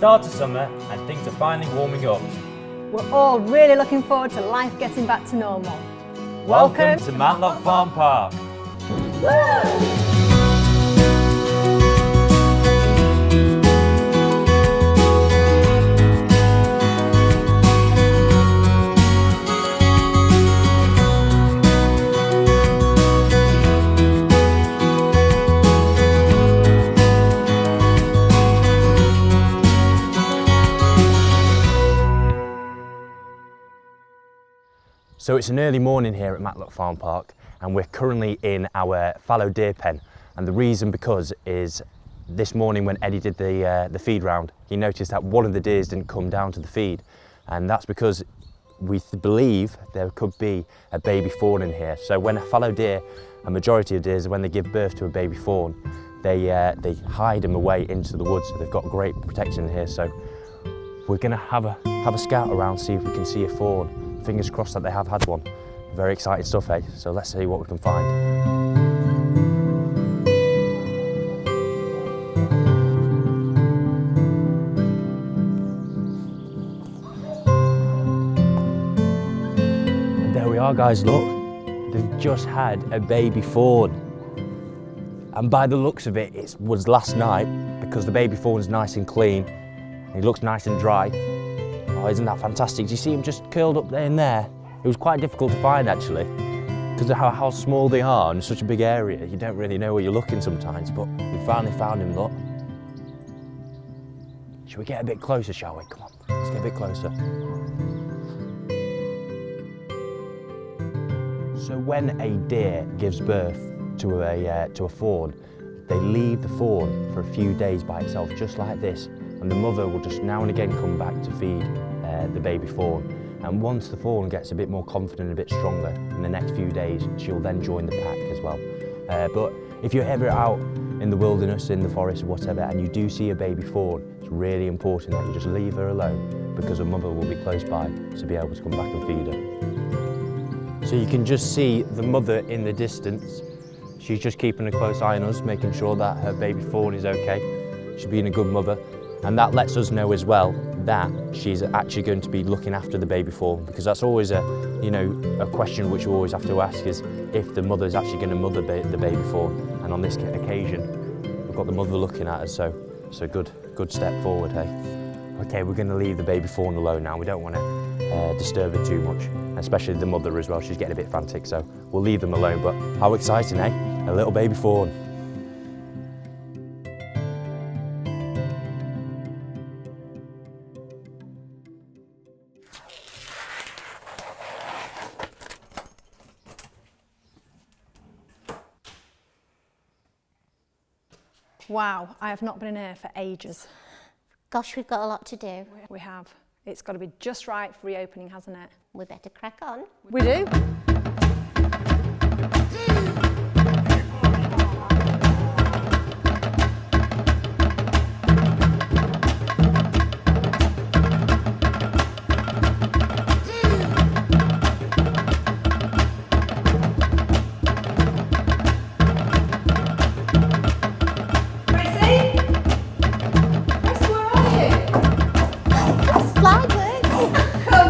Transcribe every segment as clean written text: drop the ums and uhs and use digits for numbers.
start of summer and things are finally warming up. We're all really looking forward to life getting back to normal. Welcome to Matlock Farm Park. Woo! So it's an early morning here at Matlock Farm Park and we're currently in our fallow deer pen, and the reason because is this morning when Eddie did the feed round, he noticed that one of the deers didn't come down to the feed, and that's because we believe there could be a baby fawn in here. So when a fallow deer, a majority of deers, when they give birth to a baby fawn, they hide them away into the woods. So they've got great protection here. So we're going to have a scout around, see if we can see a fawn. Fingers crossed that they have had one. Very exciting stuff, eh? So let's see what we can find. And there we are, guys, look. They've just had a baby fawn. And by the looks of it, it was last night because the baby fawn's nice and clean. He looks nice and dry. Oh, isn't that fantastic? Do you see him just curled up there and there? It was quite difficult to find actually, because of how small they are in such a big area. You don't really know where you're looking sometimes, but we finally found him, look. Shall we get a bit closer, shall we? Come on, let's get a bit closer. So when a deer gives birth to a fawn, they leave the fawn for a few days by itself, just like this, and the mother will just now and again come back to feed the baby fawn. And once the fawn gets a bit more confident, a bit stronger, in the next few days, she'll then join the pack as well. But if you're ever out in the wilderness, in the forest or whatever, and you do see a baby fawn, it's really important that you just leave her alone, because her mother will be close by to be able to come back and feed her. So you can just see the mother in the distance. She's just keeping a close eye on us, making sure that her baby fawn is okay. She's being a good mother. And that lets us know as well that she's actually going to be looking after the baby fawn, because that's always a question which we always have to ask, is if the mother is actually going to mother the baby fawn. And on this occasion, we've got the mother looking at us, so good step forward, hey? Okay, we're going to leave the baby fawn alone now. We don't want to disturb her too much, especially the mother as well. She's getting a bit frantic, so we'll leave them alone. But how exciting, eh? A little baby fawn. Wow, I have not been in here for ages. Gosh, we've got a lot to do. We have. It's got to be just right for reopening, hasn't it? We better crack on. We do.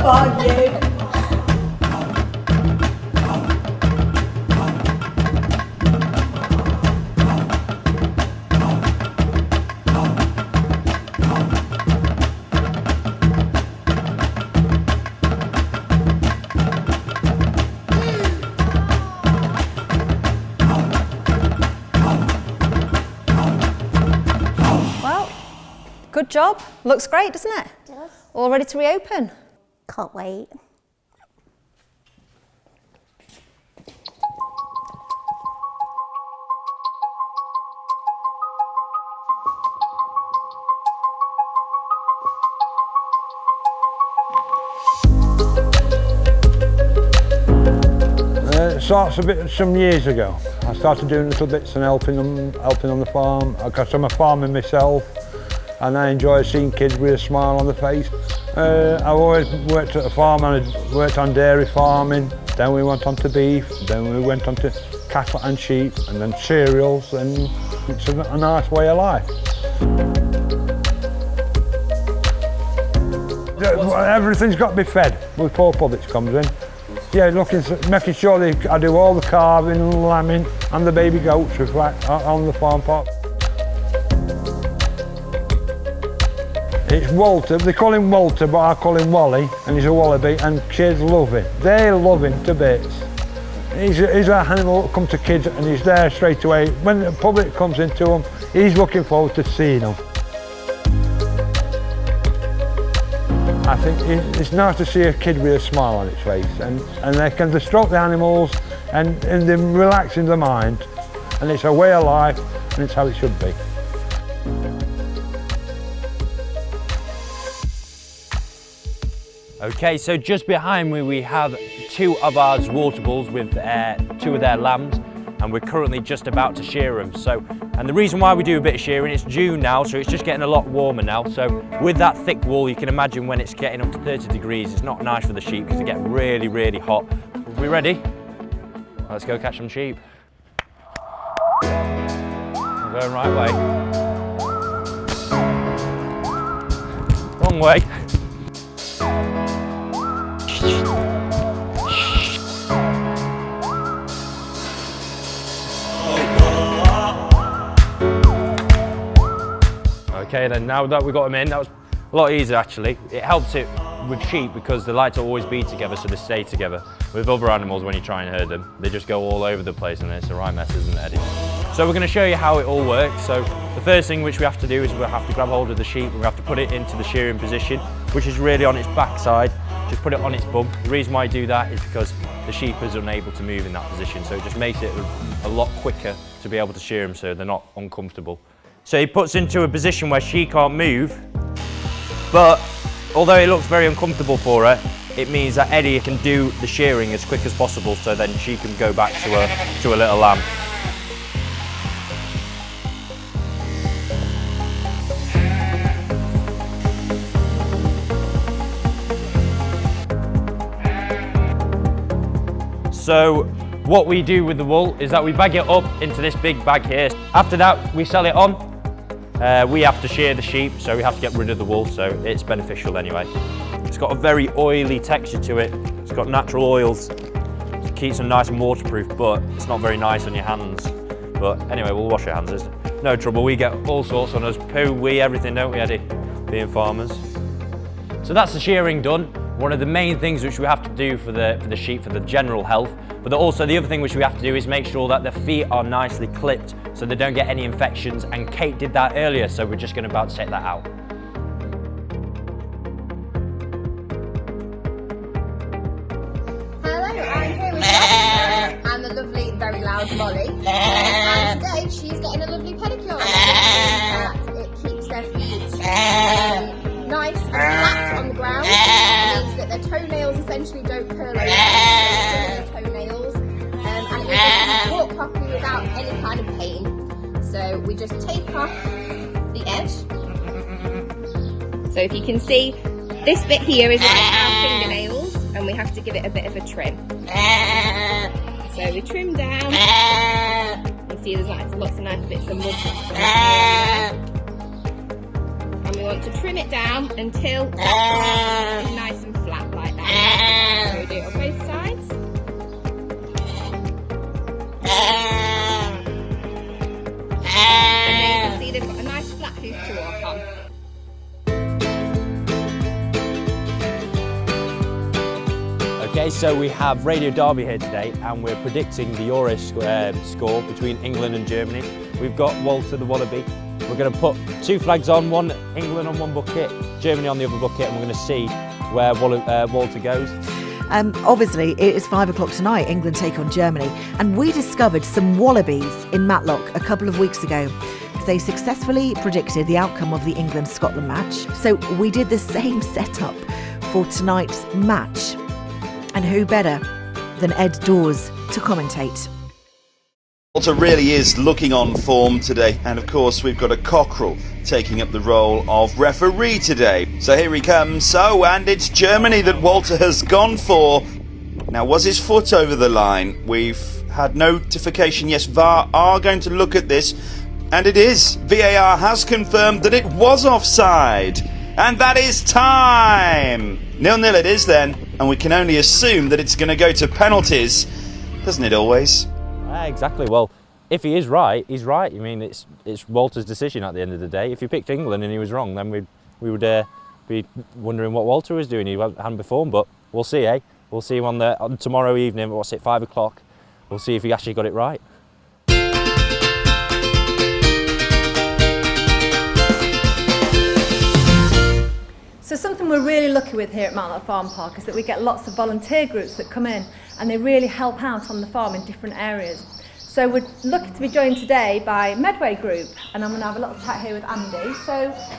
Come on, you! Well, good job. Looks great, doesn't it? It does. All ready to reopen. Can't wait. It starts some years ago. I started doing little bits and helping on the farm. Because I'm a farmer myself, and I enjoy seeing kids with a smile on their face. I've always worked at a farm, and I worked on dairy farming. Then we went on to beef. Then we went on to cattle and sheep, and then cereals. And it's a nice way of life. everything's got to be fed before puppets comes in. Yeah, making sure I do all the carving and lambing and the baby goats reflect on the farm park. It's Walter, they call him Walter, but I call him Wally, and he's a wallaby, and kids love him. They love him to bits. He's an animal that comes to kids, and he's there straight away. When the public comes into him, he's looking forward to seeing them. I think it's nice to see a kid with a smile on its face, and they can stroke the animals and they relax in their mind, and it's a way of life, and it's how it should be. Okay, so just behind me we have two of our water bulls with two of their lambs, and we're currently just about to shear them. And the reason why we do a bit of shearing, it's June now, so it's just getting a lot warmer now. So with that thick wool, you can imagine when it's getting up to 30 degrees, it's not nice for the sheep because they get really, really hot. Are we ready? Let's go catch some sheep. We're going right way. Wrong way. Okay, then now that we got them in, that was a lot easier actually. It helps it with sheep because they like to always be together, so they stay together. With other animals, when you try and herd them, they just go all over the place, and it's a right mess, isn't it, Eddie? So we're going to show you how it all works. So the first thing which we have to do is we have to grab hold of the sheep and we have to put it into the shearing position, which is really on its backside. Just put it on its bum. The reason why I do that is because the sheep is unable to move in that position, so it just makes it a lot quicker to be able to shear them so they're not uncomfortable. So he puts into a position where she can't move, but although it looks very uncomfortable for her, it means that Eddie can do the shearing as quick as possible, so then she can go back to her little lamb. So what we do with the wool is that we bag it up into this big bag here. After that, we sell it on. We have to shear the sheep, so we have to get rid of the wool, so it's beneficial anyway. It's got a very oily texture to it. It's got natural oils. It keeps them nice and waterproof, but it's not very nice on your hands. But anyway, we'll wash our hands. There's no trouble. We get all sorts on us, poo, wee, everything, don't we, Eddie? Being farmers. So that's the shearing done. One of the main things which we have to do for the sheep, for the general health, but also the other thing which we have to do is make sure that their feet are nicely clipped so they don't get any infections, and Kate did that earlier, so we're just about to take that out. Hello, I'm here with Beth and the lovely, very loud Molly. And today she's getting a lovely pedicure. It keeps their feet nice and flat on the ground. It means that their toenails essentially don't curl over their toenails, and it means they can walk properly without any kind of pain. So we just take off the edge. So if you can see, this bit here is like our fingernails, and we have to give it a bit of a trim. So we trim down. You see there's lots of nice bits of mud. And we want to trim it down until it's nice and flat like that. So we do it on both sides. And then you can see they've got a nice flat hoof to walk on. Okay, so we have Radio Derby here today, and we're predicting the Euro score between England and Germany. We've got Walter the Wallaby. We're going to put two flags on, one England on one bucket, Germany on the other bucket, and we're going to see where Walter goes. Obviously, it is 5 o'clock tonight, England take on Germany, and we discovered some wallabies in Matlock a couple of weeks ago. They successfully predicted the outcome of the England-Scotland match, so we did the same setup for tonight's match. And who better than Ed Dawes to commentate? Walter really is looking on form today, and of course we've got a cockerel taking up the role of referee today. So here he comes, and it's Germany that Walter has gone for. Now, was his foot over the line? We've had notification, yes, VAR are going to look at this, and it is. VAR has confirmed that it was offside. And that is time! 0-0 it is then, and we can only assume that it's going to go to penalties, doesn't it always? Exactly. Well, if he is right, he's right. I mean, it's Walter's decision at the end of the day. If he picked England and he was wrong, then we would be wondering what Walter was doing. He hadn't performed, but we'll see, eh? We'll see him on tomorrow evening. What's it, 5 o'clock? We'll see if he actually got it right. So something we're really lucky with here at Matlock Farm Park is that we get lots of volunteer groups that come in and they really help out on the farm in different areas. So we're lucky to be joined today by Medway Group, and I'm going to have a little chat here with Andy. So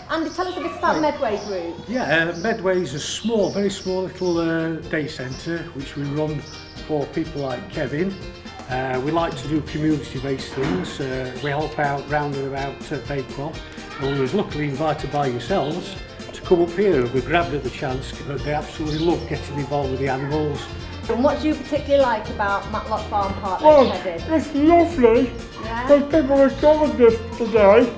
Andy, tell us a bit about Medway Group. Yeah, Medway is a small, very small little day centre which we run for people like Kevin. We like to do community-based things. We help out round and about Bakewell, and we was luckily invited by yourselves to come up here. We grabbed at the chance, but they absolutely love getting involved with the animals. And what do you particularly like about Matlock Farm Park, Kevin? It's lovely. Yeah. There's people who discovered this today.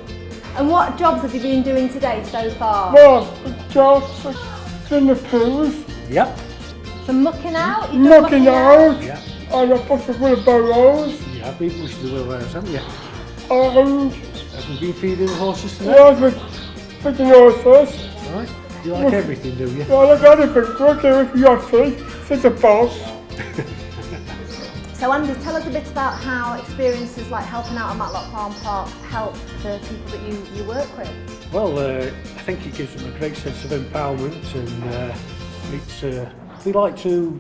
And what jobs have you been doing today so far? Well, jobs in the pools, Yep. So mucking out? You've done mucking out, Yeah. and I put the wheelbarrows, You have been pushing the wheelbarrows, haven't you? and Have you been feeding the horses today? yeah, with the horses. Right. You like everything, do you? I look at it, working with Yachty, she's a boss. So Andy, tell us a bit about how experiences like helping out at Matlock Farm Park help the people that you work with. Well, I think it gives them a great sense of empowerment, and they like to,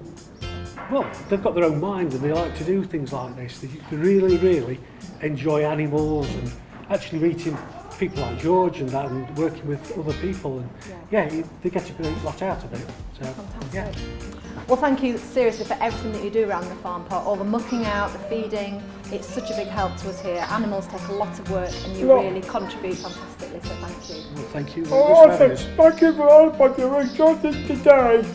well, they've got their own mind and they like to do things like this. They really, really enjoy animals and actually meeting people like George and that, and working with other people, and they get a great lot out of it. So, Fantastic. yeah. Well, thank you seriously for everything that you do around the farm park, all the mucking out, the feeding. It's such a big help to us here. Animals take a lot of work and you really contribute fantastically, so thank you. Well, thank you. Awesome, thank you for all what you enjoyed it today.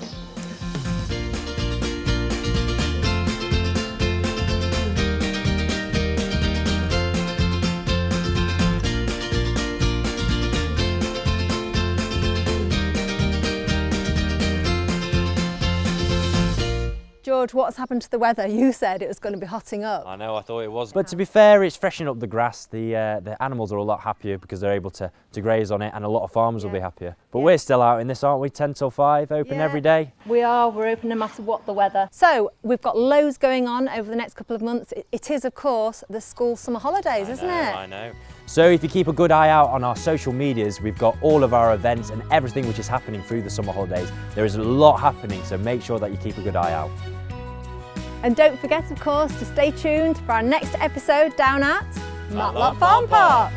George, what's happened to the weather? You said it was going to be hotting up. I know, I thought it was. But to be fair, it's freshening up the grass. The animals are a lot happier because they're able to graze on it, and a lot of farmers will be happier. But we're still out in this, aren't we? 10 till 5, open every day. We are, we're open no matter what the weather. So we've got loads going on over the next couple of months. It is, of course, the school summer holidays, isn't it? I know. So if you keep a good eye out on our social medias, we've got all of our events and everything which is happening through the summer holidays. There is a lot happening, so make sure that you keep a good eye out. And don't forget, of course, to stay tuned for our next episode down at Matlock Farm Park.